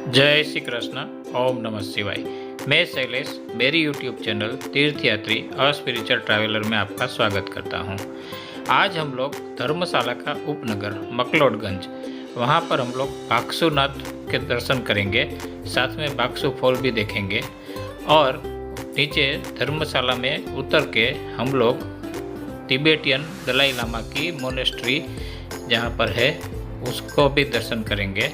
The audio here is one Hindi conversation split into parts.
जय श्री कृष्ण। ओम नमः शिवाय। मैं शैलेश, मेरी यूट्यूब चैनल तीर्थयात्री और स्पिरिचुअल ट्रैवलर में आपका स्वागत करता हूं। आज हम लोग धर्मशाला का उपनगर मकलोडगंज, वहां पर हम लोग बाक्सूनाथ के दर्शन करेंगे, साथ में बाक्सू फॉल भी देखेंगे और नीचे धर्मशाला में उतर के हम लोग तिबेटियन दलाई लामा की मोनेस्ट्री जहां पर है उसको भी दर्शन करेंगे।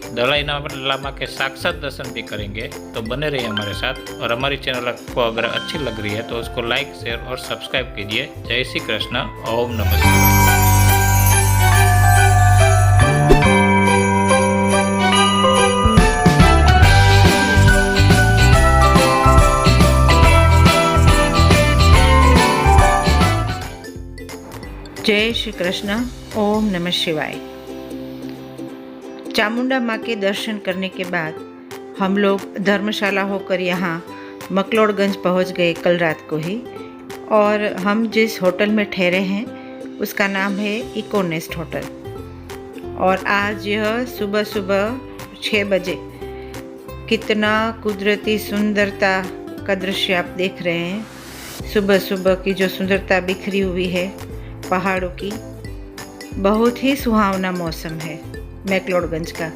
दलाई लामा के साक्षात दर्शन भी करेंगे। तो बने रहिए हमारे साथ और हमारी चैनल को अगर अच्छी लग रही है तो उसको लाइक, शेयर और सब्सक्राइब कीजिए। जय श्री कृष्ण। ओम नमः शिवाय। जय श्री कृष्ण। ओम नमः शिवाय। चामुंडा माँ के दर्शन करने के बाद हम लोग धर्मशाला होकर यहाँ मकलोडगंज पहुँच गए कल रात को ही। और हम जिस होटल में ठहरे हैं उसका नाम है इकोनेस्ट होटल। और आज यह सुबह सुबह 6 बजे कितना कुदरती सुंदरता का दृश्य आप देख रहे हैं। सुबह सुबह की जो सुंदरता बिखरी हुई है पहाड़ों की, बहुत ही सुहावना मौसम है मैक्लोडगंज का।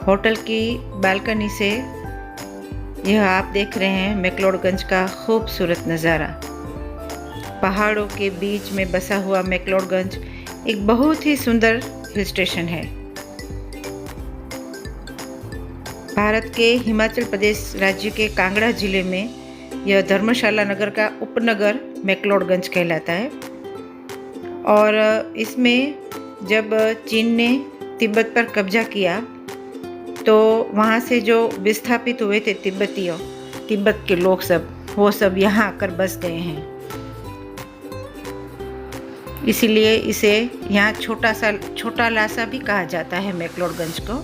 होटल की बालकनी से यह आप देख रहे हैं मैक्लोडगंज का खूबसूरत नज़ारा। पहाड़ों के बीच में बसा हुआ मैक्लोडगंज एक बहुत ही सुंदर हिल स्टेशन है। भारत के हिमाचल प्रदेश राज्य के कांगड़ा जिले में यह धर्मशाला नगर का उपनगर मैक्लोडगंज कहलाता है। और इसमें जब चीन ने तिब्बत पर कब्जा किया तो वहाँ से जो विस्थापित हुए थे तिब्बत के लोग वो सब यहाँ आकर बस गए हैं। इसीलिए इसे यहाँ छोटा लासा भी कहा जाता है मैक्लोडगंज को।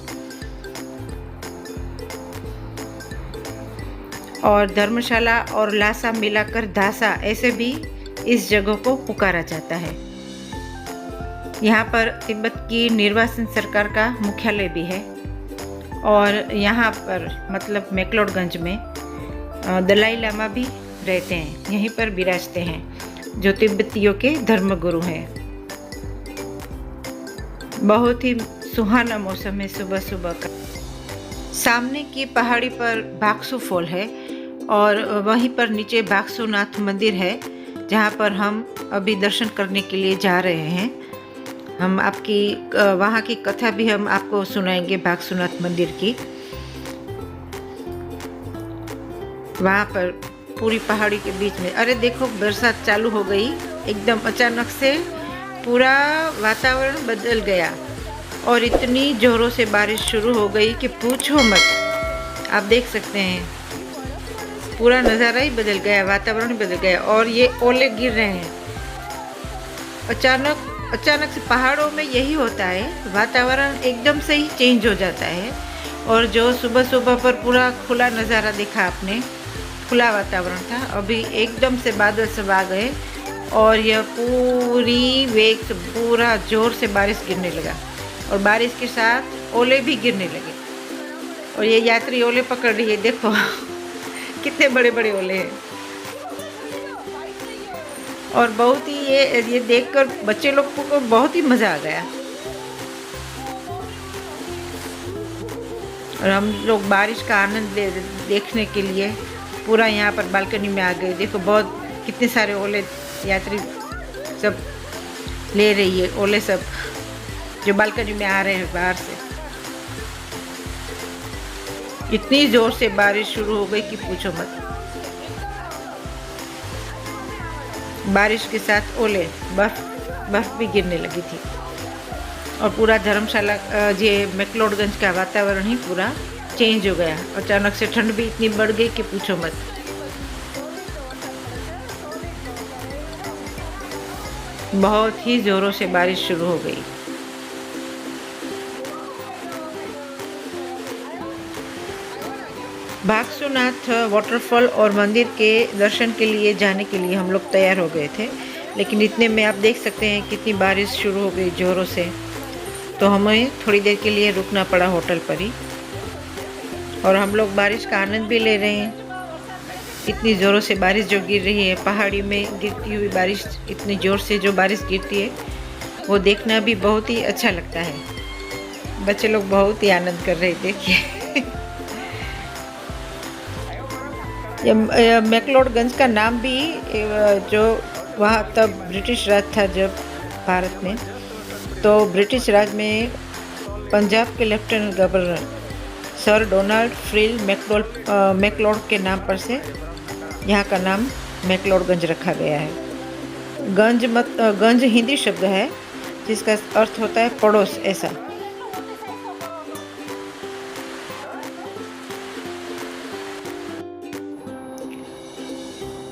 और धर्मशाला और लासा मिलाकर दासा ऐसे भी इस जगह को पुकारा जाता है। यहाँ पर तिब्बत की निर्वासन सरकार का मुख्यालय भी है। और यहाँ पर मतलब मैक्लोडगंज में दलाई लामा भी रहते हैं, यहीं पर विराजते हैं, जो तिब्बतियों के धर्मगुरु हैं। बहुत ही सुहाना मौसम है सुबह सुबह का। सामने की पहाड़ी पर बाक्सू फॉल है और वहीं पर नीचे बाक्सूनाथ मंदिर है, जहाँ पर हम अभी दर्शन करने के लिए जा रहे हैं। हम आपकी वहाँ की कथा भी हम आपको सुनाएंगे बाक्सूनाथ मंदिर की। वहाँ पर पूरी पहाड़ी के बीच में, अरे देखो बरसात चालू हो गई एकदम अचानक से, पूरा वातावरण बदल गया और इतनी जोरों से बारिश शुरू हो गई कि पूछो मत। आप देख सकते हैं पूरा नज़ारा ही बदल गया, वातावरण ही बदल गया। और ये ओले गिर रहे हैं अचानक से। पहाड़ों में यही होता है, वातावरण एकदम से ही चेंज हो जाता है। और जो सुबह सुबह पर पूरा खुला नज़ारा देखा आपने, खुला वातावरण था, अभी एकदम से बादल सब आ गए और यह पूरी वेग से पूरा ज़ोर से बारिश गिरने लगा और बारिश के साथ ओले भी गिरने लगे। और ये यात्री ओले पकड़ रही है, देखो कितने बड़े बड़े ओले हैं। और बहुत ही ये देखकर बच्चे लोग को बहुत ही मज़ा आ गया। और हम लोग बारिश का आनंद देखने के लिए पूरा यहाँ पर बालकनी में आ गए। देखो बहुत कितने सारे ओले यात्री सब ले रही है, ओले सब जो बालकनी में आ रहे हैं बाहर से। इतनी ज़ोर से बारिश शुरू हो गई कि पूछो मत। बारिश के साथ ओले, बर्फ भी गिरने लगी थी। और पूरा धर्मशाला ये मैक्लोडगंज का वातावरण ही पूरा चेंज हो गया। अचानक से ठंड भी इतनी बढ़ गई कि पूछो मत। बहुत ही ज़ोरों से बारिश शुरू हो गई। बाक्सूनाथ वाटरफॉल और मंदिर के दर्शन के लिए जाने के लिए हम लोग तैयार हो गए थे, लेकिन इतने में आप देख सकते हैं कितनी बारिश शुरू हो गई ज़ोरों से। तो हमें थोड़ी देर के लिए रुकना पड़ा होटल पर ही। और हम लोग बारिश का आनंद भी ले रहे हैं। इतनी ज़ोरों से बारिश जो गिर रही है, पहाड़ी में गिरती हुई बारिश, इतनी ज़ोर से जो बारिश गिरती है वो देखना भी बहुत ही अच्छा लगता है। बच्चे लोग बहुत ही आनंद कर रहे, देखिए। ये मैक्लोडगंज का नाम भी जो वहाँ तब ब्रिटिश राज था जब भारत में, तो ब्रिटिश राज में पंजाब के lieutenant governor Sir Donald Friell McLeod के नाम पर से यहाँ का नाम मैक्लोडगंज रखा गया है। गंज हिंदी शब्द है जिसका अर्थ होता है पड़ोस, ऐसा।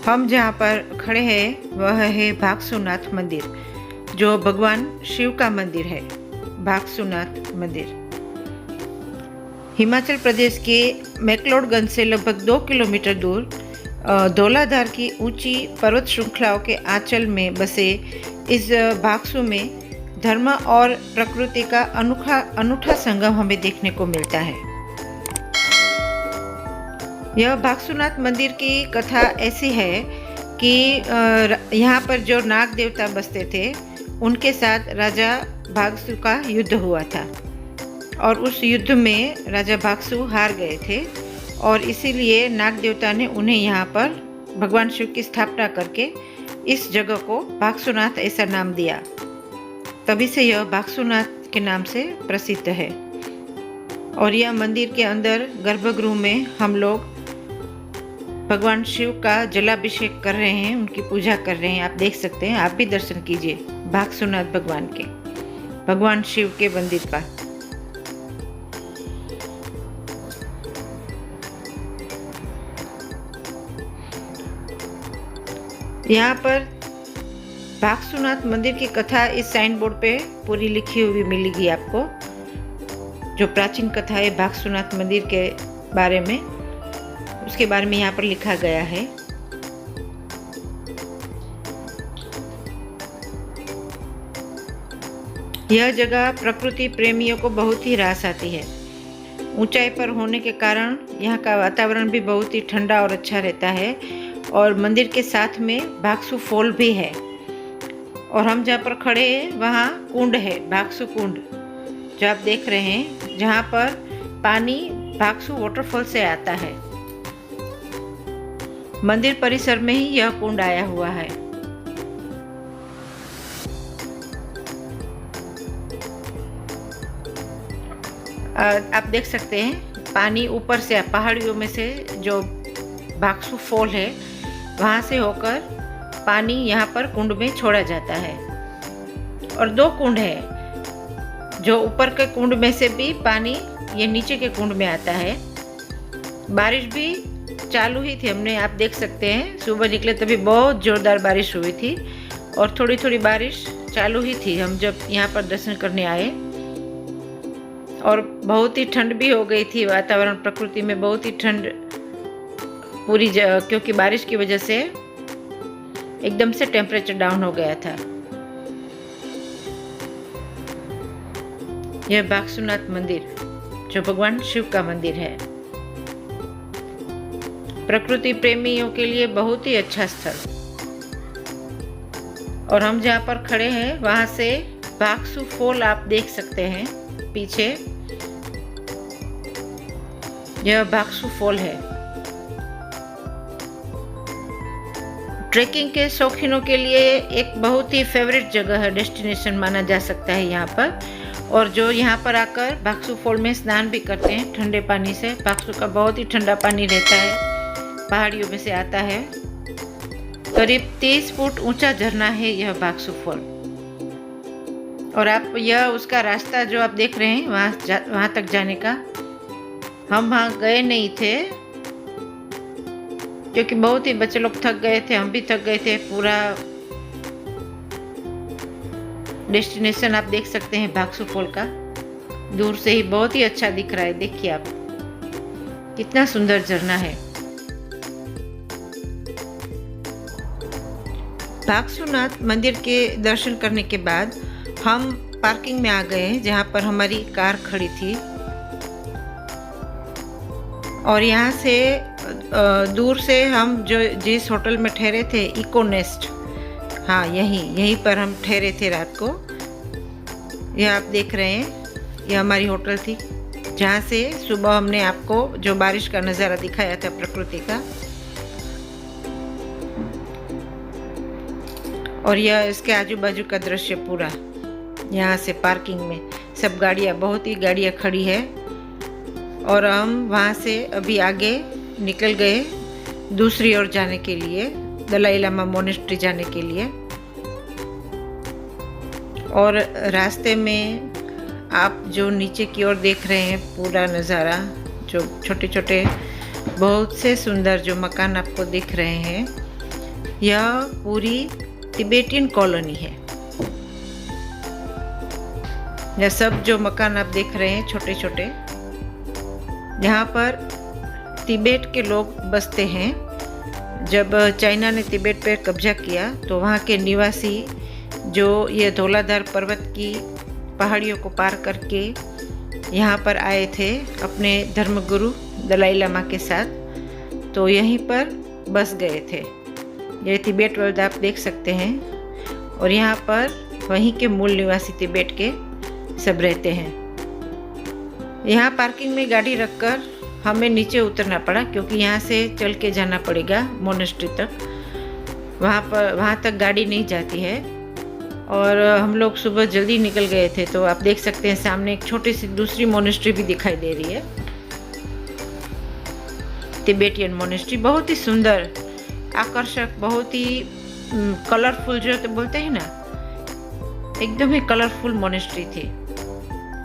हम जहाँ पर खड़े हैं वह है भागसूनाथ मंदिर, जो भगवान शिव का मंदिर है। भागसूनाथ मंदिर हिमाचल प्रदेश के मैक्लोडगंज से लगभग 2 किलोमीटर दूर धौलाधार की ऊंची पर्वत श्रृंखलाओं के आंचल में बसे इस भागसू में धर्म और प्रकृति का अनूठा संगम हमें देखने को मिलता है। यह भागसूनाथ मंदिर की कथा ऐसी है कि यहाँ पर जो नाग देवता बसते थे उनके साथ राजा भागसू का युद्ध हुआ था, और उस युद्ध में राजा भागसू हार गए थे, और इसीलिए नाग देवता ने उन्हें यहाँ पर भगवान शिव की स्थापना करके इस जगह को भागसूनाथ ऐसा नाम दिया। तभी से यह भागसूनाथ के नाम से प्रसिद्ध है। और यह मंदिर के अंदर गर्भगृह में हम लोग भगवान शिव का जलाभिषेक कर रहे हैं, उनकी पूजा कर रहे हैं। आप देख सकते हैं, आप भी दर्शन कीजिए भागसूनाथ भगवान के, भगवान शिव के मंदिर का। यहाँ पर भागसूनाथ मंदिर की कथा इस साइन बोर्ड पे पूरी लिखी हुई मिलेगी आपको। जो प्राचीन कथा है भागसूनाथ मंदिर के बारे में, उसके बारे में यहाँ पर लिखा गया है। यह जगह प्रकृति प्रेमियों को बहुत ही रास आती है। ऊंचाई पर होने के कारण यहाँ का वातावरण भी बहुत ही ठंडा और अच्छा रहता है। और मंदिर के साथ में भागसू फॉल भी है। और हम जहाँ पर खड़े हैं वहाँ कुंड है, भागसू कुंड, जो आप देख रहे हैं, जहाँ पर पानी भागसू वाटरफॉल से आता है। मंदिर परिसर में ही यह कुंड आया हुआ है। आप देख सकते हैं पानी ऊपर से पहाड़ियों में से जो भागसू फॉल है वहाँ से होकर पानी यहाँ पर कुंड में छोड़ा जाता है। और 2 कुंड है, जो ऊपर के कुंड में से भी पानी ये नीचे के कुंड में आता है। बारिश भी चालू ही थी, हमने आप देख सकते हैं सुबह निकले तभी बहुत ज़ोरदार बारिश हुई थी, और थोड़ी थोड़ी बारिश चालू ही थी हम जब यहाँ पर दर्शन करने आए। और बहुत ही ठंड भी हो गई थी, वातावरण प्रकृति में बहुत ही ठंड पूरी क्योंकि बारिश की वजह से एकदम से टेम्परेचर डाउन हो गया था। यह भागसूनाथ मंदिर जो भगवान शिव का मंदिर है, प्रकृति प्रेमियों के लिए बहुत ही अच्छा स्थल। और हम जहाँ पर खड़े हैं वहाँ से भागसू फॉल आप देख सकते हैं पीछे, यह भागसू फॉल है। ट्रैकिंग के शौकीनों के लिए एक बहुत ही फेवरेट जगह है, डेस्टिनेशन माना जा सकता है यहाँ पर। और जो यहाँ पर आकर भागसू फॉल में स्नान भी करते हैं ठंडे पानी से। भागसू का बहुत ही ठंडा पानी रहता है, पहाड़ियों में से आता है। करीब 30 फुट ऊंचा झरना है यह भागसू फॉल। और आप यह उसका रास्ता जो आप देख रहे हैं वहाँ तक जाने का, हम वहाँ गए नहीं थे क्योंकि बहुत ही बच्चे लोग थक गए थे, हम भी थक गए थे। पूरा डेस्टिनेशन आप देख सकते हैं भागसू फॉल का, दूर से ही बहुत ही अच्छा दिख रहा है। देखिए आप, कितना सुंदर झरना है। भागसूनाथ मंदिर के दर्शन करने के बाद हम पार्किंग में आ गए हैं जहाँ पर हमारी कार खड़ी थी। और यहाँ से दूर से हम जो जिस होटल में ठहरे थे, इको नेस्ट, हाँ यहीं पर हम ठहरे थे रात को। यह आप देख रहे हैं, यह हमारी होटल थी जहाँ से सुबह हमने आपको जो बारिश का नज़ारा दिखाया था प्रकृति का। और यह इसके आजू बाजू का दृश्य पूरा। यहाँ से पार्किंग में सब गाड़ियाँ, बहुत ही गाड़ियाँ खड़ी है। और हम वहाँ से अभी आगे निकल गए दूसरी ओर जाने के लिए, दलाई लामा मोनेस्ट्री जाने के लिए। और रास्ते में आप जो नीचे की ओर देख रहे हैं पूरा नज़ारा, जो छोटे छोटे बहुत से सुंदर जो मकान आपको दिख रहे हैं, यह पूरी तिबेटियन कॉलोनी है। यह सब जो मकान आप देख रहे हैं छोटे छोटे, यहाँ पर तिब्बत के लोग बसते हैं। जब चाइना ने तिब्बत पर कब्जा किया तो वहाँ के निवासी जो ये धौलाधार पर्वत की पहाड़ियों को पार करके यहाँ पर आए थे अपने धर्मगुरु दलाई लामा के साथ, तो यहीं पर बस गए थे। ये तिब्बत वर्ल्ड आप देख सकते हैं। और यहाँ पर वहीं के मूल निवासी तिब्बत के सब रहते हैं। यहाँ पार्किंग में गाड़ी रखकर हमें नीचे उतरना पड़ा, क्योंकि यहाँ से चल के जाना पड़ेगा मोनेस्ट्री तक। वहाँ तक गाड़ी नहीं जाती है। और हम लोग सुबह जल्दी निकल गए थे, तो आप देख सकते हैं सामने एक छोटी सी दूसरी मोनेस्ट्री भी दिखाई दे रही है, तिबेटियन मोनेस्ट्री। बहुत ही सुंदर, आकर्षक, बहुत ही कलरफुल, जो तो बोलते हैं ना, एकदम ही कलरफुल मोनेस्ट्री थी।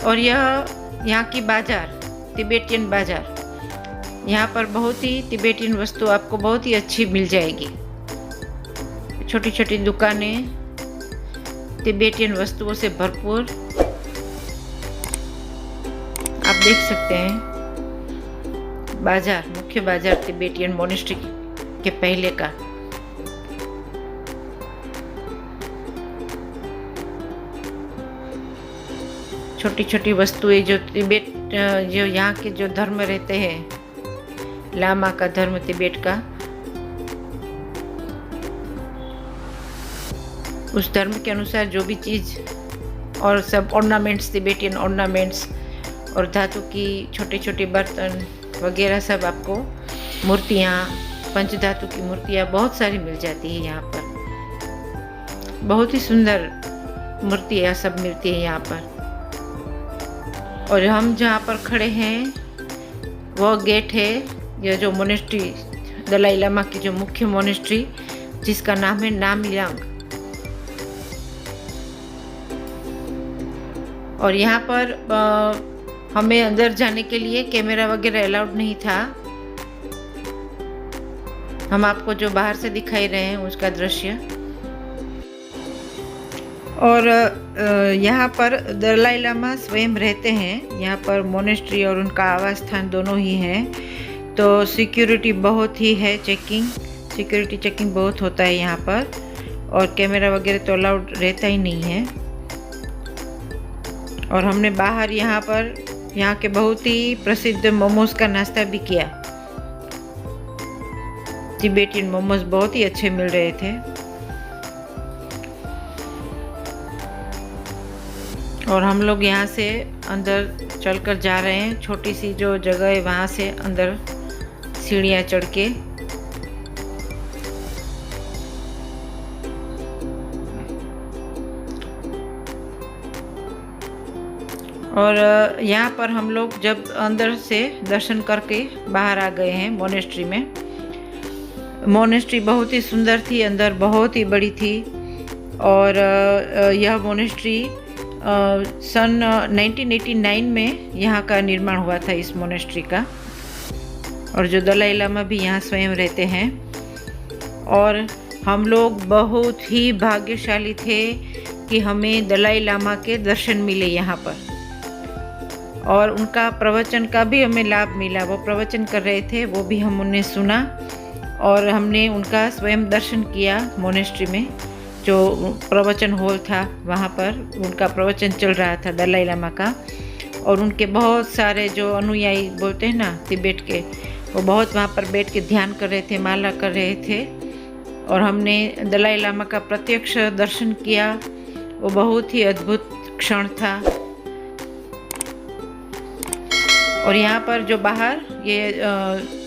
और यह यहाँ की बाजार, तिबेटियन बाजार, यहाँ पर बहुत ही तिबेटियन वस्तु आपको बहुत ही अच्छी मिल जाएगी। छोटी छोटी दुकानें तिबेटियन वस्तुओं से भरपूर आप देख सकते हैं। बाजार, मुख्य बाजार तिबेटियन मोनेस्ट्री के पहले का। छोटी छोटी वस्तुएं जो तिब्बत, जो यहाँ के जो धर्म रहते हैं, लामा का धर्म तिब्बत का, उस धर्म के अनुसार जो भी चीज़, और सब ऑर्नामेंट्स, तिब्बतियन ऑर्नामेंट्स और धातु की छोटे छोटे बर्तन वगैरह, सब आपको मूर्तियाँ, पंचधातु की मूर्तियाँ बहुत सारी मिल जाती है यहाँ पर। बहुत ही सुंदर मूर्तियाँ सब मिलती है यहाँ पर। और हम जहाँ पर खड़े हैं वह गेट है, यह जो मोनेस्ट्री, दलाई लामा की जो मुख्य मोनेस्ट्री, जिसका नाम है नामयांग। और यहाँ पर हमें अंदर जाने के लिए कैमरा वगैरह अलाउड नहीं था। हम आपको जो बाहर से दिखाई रहे हैं उसका दृश्य। और यहाँ पर दलाई लामा स्वयं रहते हैं। यहाँ पर मोनेस्ट्री और उनका आवास स्थान दोनों ही हैं। तो सिक्योरिटी बहुत ही है, सिक्योरिटी चेकिंग बहुत होता है यहाँ पर। और कैमरा वगैरह तो अलाउड रहता ही नहीं है। और हमने बाहर यहाँ पर यहाँ के बहुत ही प्रसिद्ध मोमोज का नाश्ता भी किया। तिबेटियन मोमोज बहुत ही अच्छे मिल रहे थे। और हम लोग यहाँ से अंदर चलकर जा रहे हैं। छोटी सी जो जगह है वहाँ से अंदर सीढ़ियाँ चढ़ के। और यहाँ पर हम लोग जब अंदर से दर्शन करके बाहर आ गए हैं मोनेस्ट्री में। मोनेस्ट्री बहुत ही सुंदर थी, अंदर बहुत ही बड़ी थी। और यह मोनेस्ट्री सन 1989 में यहाँ का निर्माण हुआ था, इस मोनेस्ट्री का। और जो दलाई लामा भी यहाँ स्वयं रहते हैं। और हम लोग बहुत ही भाग्यशाली थे कि हमें दलाई लामा के दर्शन मिले यहाँ पर। और उनका प्रवचन का भी हमें लाभ मिला। वो प्रवचन कर रहे थे, वो भी हम उन्हें सुना। और हमने उनका स्वयं दर्शन किया मोनेस्ट्री में। जो प्रवचन हॉल था वहाँ पर उनका प्रवचन चल रहा था दलाई लामा का, और उनके बहुत सारे जो अनुयायी बोलते हैं ना तिब्बत के, वो बहुत वहाँ पर बैठ के ध्यान कर रहे थे, माला कर रहे थे, और हमने दलाई लामा का प्रत्यक्ष दर्शन किया। वो बहुत ही अद्भुत क्षण था। और यहाँ पर जो बाहर ये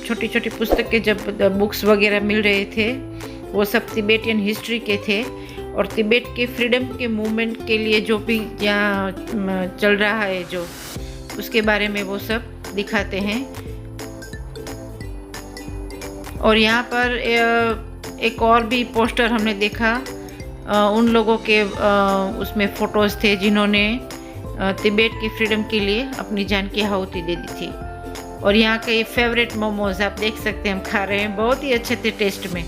छोटी छोटी पुस्तकें, जब बुक्स वगैरह मिल रहे थे, वो सब तिब्बतियन हिस्ट्री के थे, और तिब्बत के फ्रीडम के मूवमेंट के लिए जो भी यहाँ चल रहा है जो, उसके बारे में वो सब दिखाते हैं। और यहाँ पर एक और भी पोस्टर हमने देखा, उन लोगों के उसमें फ़ोटोज़ थे जिन्होंने तिब्बत की फ्रीडम के लिए अपनी जान की आहुति दे दी थी। और यहाँ के फेवरेट मोमोज आप देख सकते हैं, हम खा रहे हैं, बहुत ही अच्छे थे टेस्ट में।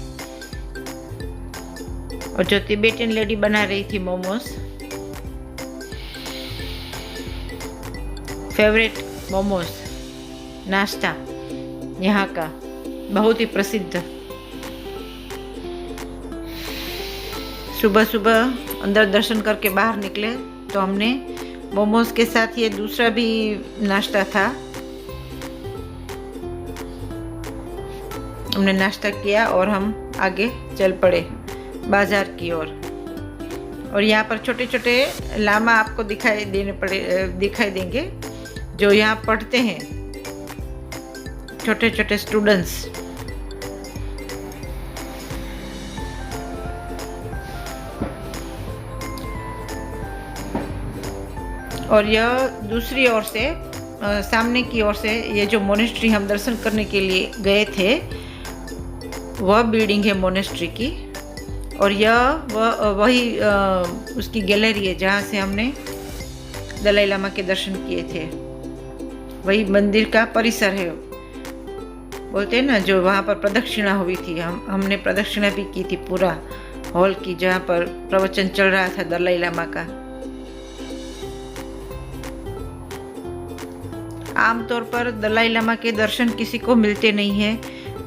और जो तिब्बतियन लेडी बना रही थी मोमोज, फेवरेट मोमोज नाश्ता यहाँ का बहुत ही प्रसिद्ध। सुबह सुबह अंदर दर्शन करके बाहर निकले तो हमने मोमोज के साथ ये दूसरा भी नाश्ता था, हमने नाश्ता किया और हम आगे चल पड़े बाजार की ओर। और यहाँ पर छोटे छोटे लामा आपको दिखाई देंगे जो यहाँ पढ़ते हैं, छोटे छोटे स्टूडेंट्स। और यह दूसरी ओर से सामने की ओर से ये जो मोनेस्ट्री हम दर्शन करने के लिए गए थे, वह बिल्डिंग है मोनेस्ट्री की। और यह वही उसकी गैलरी है जहाँ से हमने दलाई लामा के दर्शन किए थे। वही मंदिर का परिसर है, बोलते हैं ना, जो वहाँ पर प्रदक्षिणा हुई थी। हमने प्रदक्षिणा भी की थी पूरा हॉल की, जहाँ पर प्रवचन चल रहा था दलाई लामा का। आमतौर पर दलाई लामा के दर्शन किसी को मिलते नहीं हैं,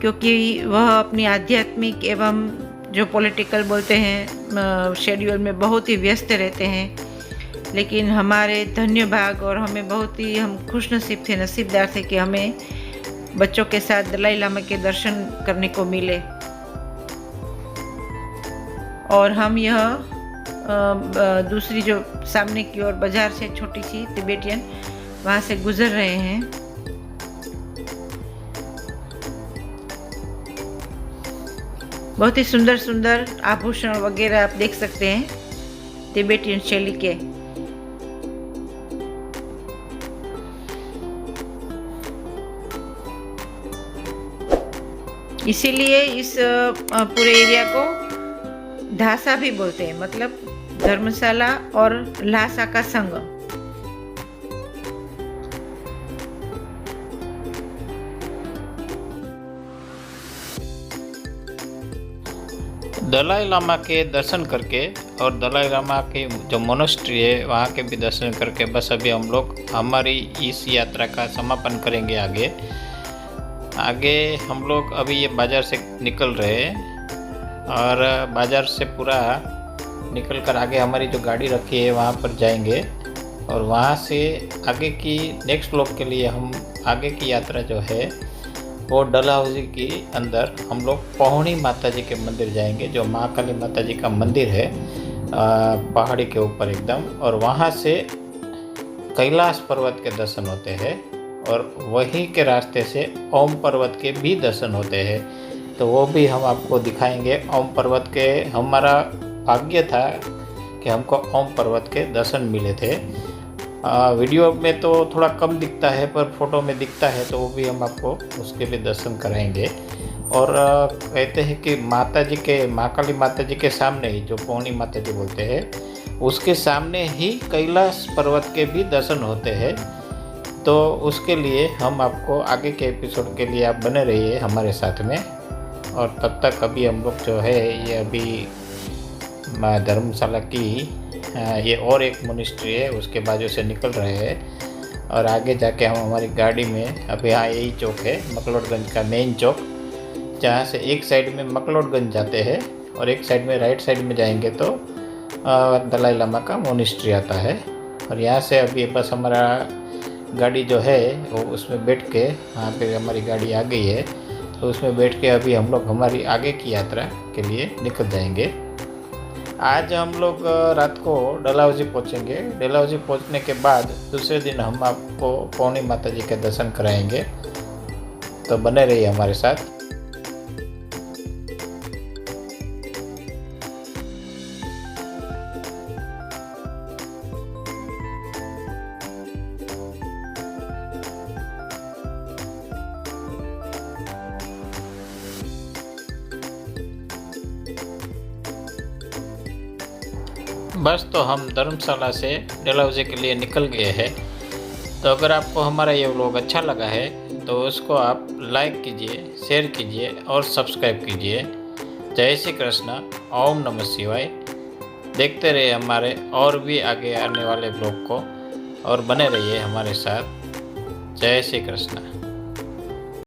क्योंकि वह अपनी आध्यात्मिक एवं जो पॉलिटिकल बोलते हैं शेड्यूल में बहुत ही व्यस्त रहते हैं। लेकिन हमारे धन्य भाग, और हमें बहुत ही हम खुशनसीब थे, नसीबदार थे कि हमें बच्चों के साथ दलाई लामा के दर्शन करने को मिले। और हम यह दूसरी जो सामने की ओर बाजार से छोटी सी तिब्बतियन, वहाँ से गुजर रहे हैं। बहुत ही सुंदर सुंदर आभूषण वगैरह आप देख सकते हैं तिब्बतियन शैली के। इसीलिए इस पूरे एरिया को धासा भी बोलते हैं, मतलब धर्मशाला और ल्हासा का संगम। दलाई लामा के दर्शन करके और दलाई लामा के जो मोनेस्ट्री है वहाँ के भी दर्शन करके बस अभी हम लोग हमारी इस यात्रा का समापन करेंगे। आगे हम लोग अभी ये बाज़ार से निकल रहे हैं, और बाज़ार से पूरा निकल कर आगे हमारी जो गाड़ी रखी है वहाँ पर जाएंगे। और वहाँ से आगे की नेक्स्ट ब्लॉक के लिए हम आगे की यात्रा जो है वो डलहौजी के अंदर हम लोग पहुनी माता जी के मंदिर जाएंगे, जो महाकाली माता जी का मंदिर है पहाड़ी के ऊपर एकदम। और वहाँ से कैलाश पर्वत के दर्शन होते हैं, और वहीं के रास्ते से ओम पर्वत के भी दर्शन होते हैं, तो वो भी हम आपको दिखाएंगे। ओम पर्वत के हमारा भाग्य था कि हमको ओम पर्वत के दर्शन मिले थे। वीडियो में तो थोड़ा कम दिखता है, पर फोटो में दिखता है, तो वो भी हम आपको उसके भी दर्शन कराएंगे। और कहते हैं कि माता जी के, महाकाली माता जी के सामने ही, जो पौनी माता जी बोलते हैं, उसके सामने ही कैलाश पर्वत के भी दर्शन होते हैं। तो उसके लिए हम आपको आगे के एपिसोड के लिए आप बने रहिए हमारे साथ में। और तब तक अभी हम लोग जो है ये अभी धर्मशाला की ये और एक मोनेस्ट्री है उसके बाजू से निकल रहे हैं। और आगे जाके हम हमारी गाड़ी में, अभी यहाँ यही चौक है मकलोडगंज का मेन चौक, जहाँ से एक साइड में मकलोडगंज जाते हैं और एक साइड में राइट साइड में जाएंगे तो दलाई लामा का मोनिस्ट्री आता है। और यहाँ से अभी बस हमारा गाड़ी जो है वो उसमें बैठ के, यहाँ पे हमारी गाड़ी आ गई है, तो उसमें बैठ के अभी हम लोग हमारी आगे की यात्रा के लिए निकल जाएंगे। आज हम लोग रात को डलहौजी पहुँचेंगे। डलहौजी पहुँचने के बाद दूसरे दिन हम आपको पौनी माता जी के दर्शन कराएंगे, तो बने रहिए हमारे साथ। बस तो हम धर्मशाला से डलहौजी के लिए निकल गए हैं। तो अगर आपको हमारा ये व्लॉग अच्छा लगा है तो उसको आप लाइक कीजिए, शेयर कीजिए और सब्सक्राइब कीजिए। जय श्री कृष्ण, ओम नमः शिवाय। देखते रहिए हमारे और भी आगे आने वाले व्लॉग को और बने रहिए हमारे साथ। जय श्री कृष्ण।